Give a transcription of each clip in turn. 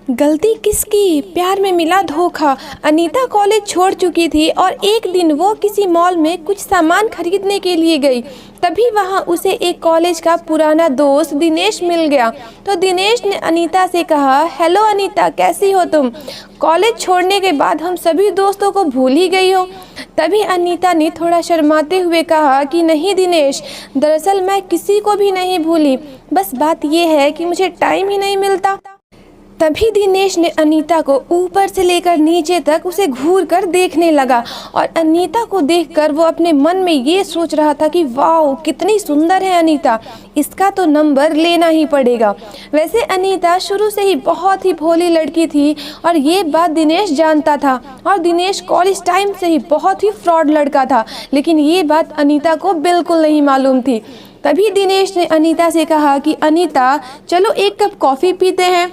गलती किसकी, प्यार में मिला धोखा। अनीता कॉलेज छोड़ चुकी थी और एक दिन वो किसी मॉल में कुछ सामान खरीदने के लिए गई। तभी वहाँ उसे एक कॉलेज का पुराना दोस्त दिनेश मिल गया। तो दिनेश ने अनीता से कहा, हेलो अनीता, कैसी हो तुम? कॉलेज छोड़ने के बाद हम सभी दोस्तों को भूल ही गई हो। तभी अनीता ने थोड़ा शर्माते हुए कहा कि नहीं दिनेश, दरअसल मैं किसी को भी नहीं भूली, बस बात यह है कि मुझे टाइम ही नहीं मिलता। तभी दिनेश ने अनीता को ऊपर से लेकर नीचे तक उसे घूर कर देखने लगा और अनीता को देखकर वो अपने मन में ये सोच रहा था कि वाह कितनी सुंदर है अनीता, इसका तो नंबर लेना ही पड़ेगा। वैसे अनीता शुरू से ही बहुत ही भोली लड़की थी और ये बात दिनेश जानता था और दिनेश कॉलेज टाइम से ही बहुत ही फ्रॉड लड़का था, लेकिन ये बात अनीता को बिल्कुल नहीं मालूम थी। तभी दिनेश ने अनीता से कहा कि अनीता चलो एक कप कॉफ़ी पीते हैं।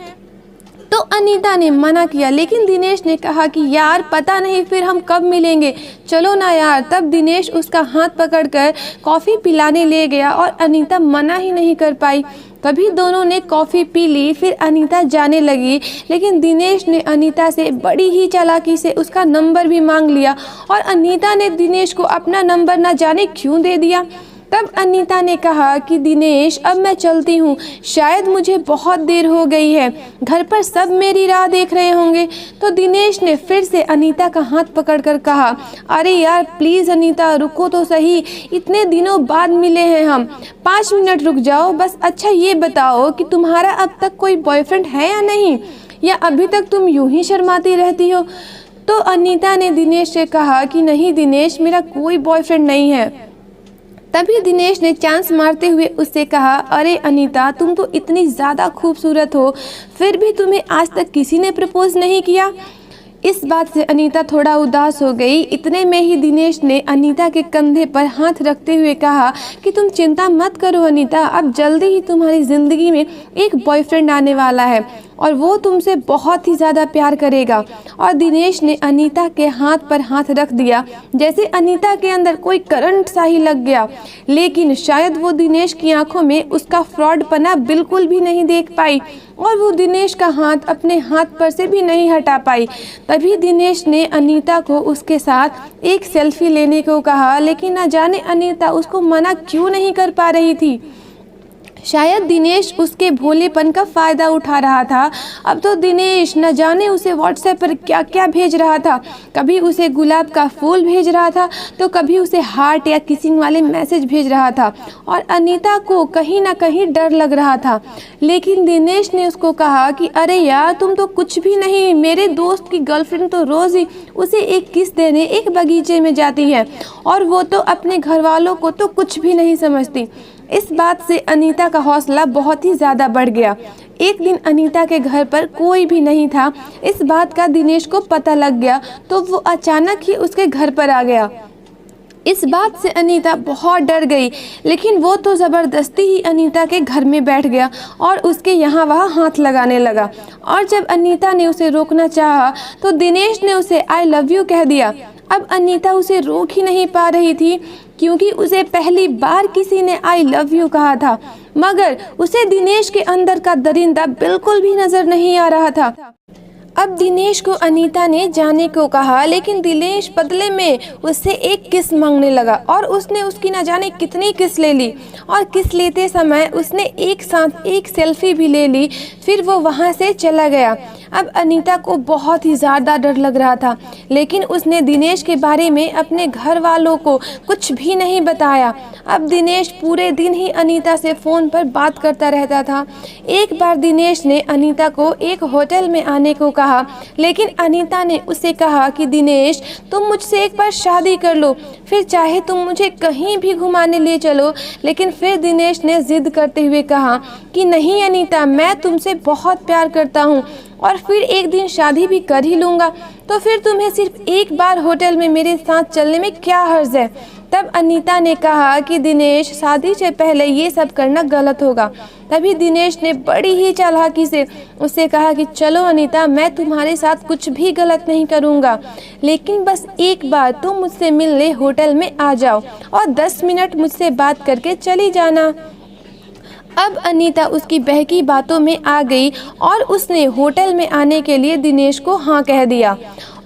तो अनीता ने मना किया, लेकिन दिनेश ने कहा कि यार पता नहीं फिर हम कब मिलेंगे, चलो ना यार। तब दिनेश उसका हाथ पकड़कर कॉफ़ी पिलाने ले गया और अनीता मना ही नहीं कर पाई। तभी दोनों ने कॉफ़ी पी ली। फिर अनीता जाने लगी, लेकिन दिनेश ने अनीता से बड़ी ही चालाकी से उसका नंबर भी मांग लिया और अनीता ने दिनेश को अपना नंबर ना जाने क्यों दे दिया। तब अनीता ने कहा कि दिनेश अब मैं चलती हूँ, शायद मुझे बहुत देर हो गई है, घर पर सब मेरी राह देख रहे होंगे। तो दिनेश ने फिर से अनीता का हाथ पकड़कर कहा, अरे यार प्लीज़ अनीता रुको तो सही, इतने दिनों बाद मिले हैं हम, 5 मिनट रुक जाओ बस। अच्छा ये बताओ कि तुम्हारा अब तक कोई बॉयफ्रेंड है या नहीं, या अभी तक तुम यूं ही शर्माती रहती हो? तो अनीता ने दिनेश से कहा कि नहीं दिनेश, मेरा कोई बॉयफ्रेंड नहीं है। तभी दिनेश ने चांस मारते हुए उससे कहा, अरे अनीता तुम तो इतनी ज़्यादा खूबसूरत हो, फिर भी तुम्हें आज तक किसी ने प्रपोज नहीं किया। इस बात से अनीता थोड़ा उदास हो गई। इतने में ही दिनेश ने अनीता के कंधे पर हाथ रखते हुए कहा कि तुम चिंता मत करो अनीता, अब जल्दी ही तुम्हारी ज़िंदगी में एक बॉयफ्रेंड आने वाला है और वो तुमसे बहुत ही ज़्यादा प्यार करेगा। और दिनेश ने अनीता के हाथ पर हाथ रख दिया, जैसे अनीता के अंदर कोई करंट सा ही लग गया। लेकिन शायद वो दिनेश की आंखों में उसका फ्रॉडपना बिल्कुल भी नहीं देख पाई और वो दिनेश का हाथ अपने हाथ पर से भी नहीं हटा पाई। तभी दिनेश ने अनीता को उसके साथ एक सेल्फी लेने को कहा, लेकिन न जाने अनीता उसको मना क्यों नहीं कर पा रही थी। शायद दिनेश उसके भोलेपन का फ़ायदा उठा रहा था। अब तो दिनेश न जाने उसे व्हाट्सएप पर क्या क्या भेज रहा था, कभी उसे गुलाब का फूल भेज रहा था तो कभी उसे हार्ट या किसिंग वाले मैसेज भेज रहा था और अनीता को कहीं ना कहीं डर लग रहा था। लेकिन दिनेश ने उसको कहा कि अरे यार तुम तो कुछ भी नहीं, मेरे दोस्त की गर्लफ्रेंड तो रोज़ ही उसे एक किस देने एक बगीचे में जाती है और वो तो अपने घर वालों को तो कुछ भी नहीं समझती। इस बात से अनीता का हौसला बहुत ही ज़्यादा बढ़ गया। एक दिन अनीता के घर पर कोई भी नहीं था, इस बात का दिनेश को पता लग गया तो वो अचानक ही उसके घर पर आ गया। इस बात से अनीता बहुत डर गई, लेकिन वो तो ज़बरदस्ती ही अनीता के घर में बैठ गया और उसके यहाँ वहाँ हाथ लगाने लगा। और जब अनीता ने उसे रोकना चाहा तो दिनेश ने उसे आई लव यू कह दिया। अब अनीता उसे रोक ही नहीं पा रही थी, क्योंकि उसे पहली बार किसी ने आई लव यू कहा था, मगर उसे दिनेश के अंदर का दरिंदा बिल्कुल भी नजर नहीं आ रहा था। अब दिनेश को अनीता ने जाने को कहा, लेकिन दिनेश बदले में उससे एक किस मांगने लगा और उसने उसकी न जाने कितनी किस ले ली और किस लेते समय उसने एक साथ एक सेल्फी भी ले ली। फिर वो वहाँ से चला गया। अब अनीता को बहुत ही ज़्यादा डर लग रहा था, लेकिन उसने दिनेश के बारे में अपने घर वालों को कुछ भी नहीं बताया। अब दिनेश पूरे दिन ही अनीता से फ़ोन पर बात करता रहता था। एक बार दिनेश ने अनीता को एक होटल में आने को कहा, लेकिन अनीता ने उसे कहा कि दिनेश तुम मुझसे एक बार शादी कर लो, फिर चाहे तुम मुझे कहीं भी घुमाने ले चलो। लेकिन फिर दिनेश ने ज़िद करते हुए कहा कि नहीं अनीता, मैं तुमसे बहुत प्यार करता हूँ और फिर एक दिन शादी भी कर ही लूँगा, तो फिर तुम्हें सिर्फ एक बार होटल में मेरे साथ चलने में क्या हर्ज है। तब अनीता ने कहा कि दिनेश शादी से पहले ये सब करना गलत होगा। तभी दिनेश ने बड़ी ही चालाकी से उससे कहा कि चलो अनीता, मैं तुम्हारे साथ कुछ भी गलत नहीं करूँगा, लेकिन बस एक बार तुम मुझसे मिलने होटल में आ जाओ और 10 मिनट मुझसे बात करके चली जाना। अब अनीता उसकी बहकी बातों में आ गई और उसने होटल में आने के लिए दिनेश को हाँ कह दिया।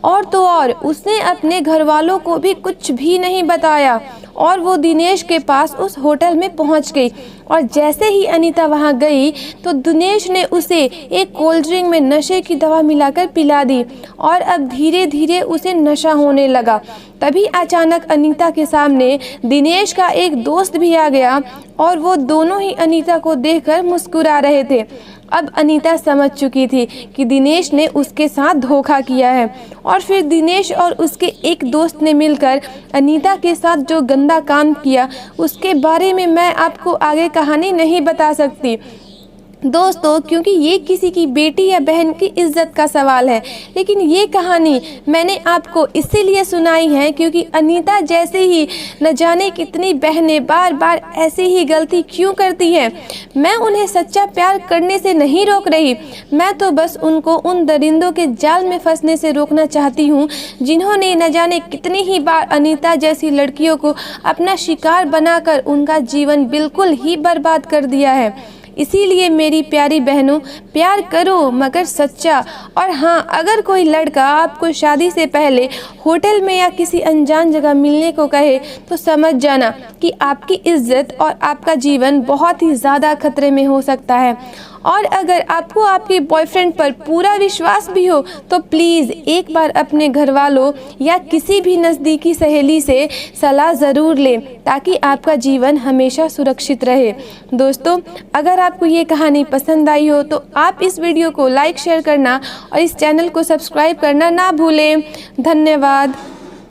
और तो और उसने अपने घर वालों को भी कुछ भी नहीं बताया और वो दिनेश के पास उस होटल में पहुंच गई। और जैसे ही अनीता वहां गई तो दिनेश ने उसे एक कोल्ड ड्रिंक में नशे की दवा मिलाकर पिला दी और अब धीरे धीरे उसे नशा होने लगा। तभी अचानक अनीता के सामने दिनेश का एक दोस्त भी आ गया और वो दोनों ही अनीता को देखकर मुस्कुरा रहे थे। अब अनीता समझ चुकी थी कि दिनेश ने उसके साथ धोखा किया है और फिर दिनेश और उसके एक दोस्त ने मिलकर अनीता के साथ जो गंदा काम किया उसके बारे में मैं आपको आगे कहानी नहीं बता सकती दोस्तों, क्योंकि ये किसी की बेटी या बहन की इज्जत का सवाल है। लेकिन ये कहानी मैंने आपको इसीलिए सुनाई है क्योंकि अनीता जैसे ही न जाने कितनी बहनें बार बार ऐसी ही गलती क्यों करती हैं। मैं उन्हें सच्चा प्यार करने से नहीं रोक रही, मैं तो बस उनको उन दरिंदों के जाल में फंसने से रोकना चाहती हूँ जिन्होंने न जाने कितनी ही बार अनीता जैसी लड़कियों को अपना शिकार बनाकर उनका जीवन बिल्कुल ही बर्बाद कर दिया है। इसीलिए मेरी प्यारी बहनों, प्यार करो मगर सच्चा। और हाँ, अगर कोई लड़का आपको शादी से पहले होटल में या किसी अनजान जगह मिलने को कहे तो समझ जाना कि आपकी इज्जत और आपका जीवन बहुत ही ज़्यादा खतरे में हो सकता है। और अगर आपको आपके बॉयफ्रेंड पर पूरा विश्वास भी हो तो प्लीज़ एक बार अपने घर वालों या किसी भी नज़दीकी सहेली से सलाह ज़रूर लें ताकि आपका जीवन हमेशा सुरक्षित रहे। दोस्तों, अगर आपको ये कहानी पसंद आई हो तो आप इस वीडियो को लाइक शेयर करना और इस चैनल को सब्सक्राइब करना ना भूलें। धन्यवाद।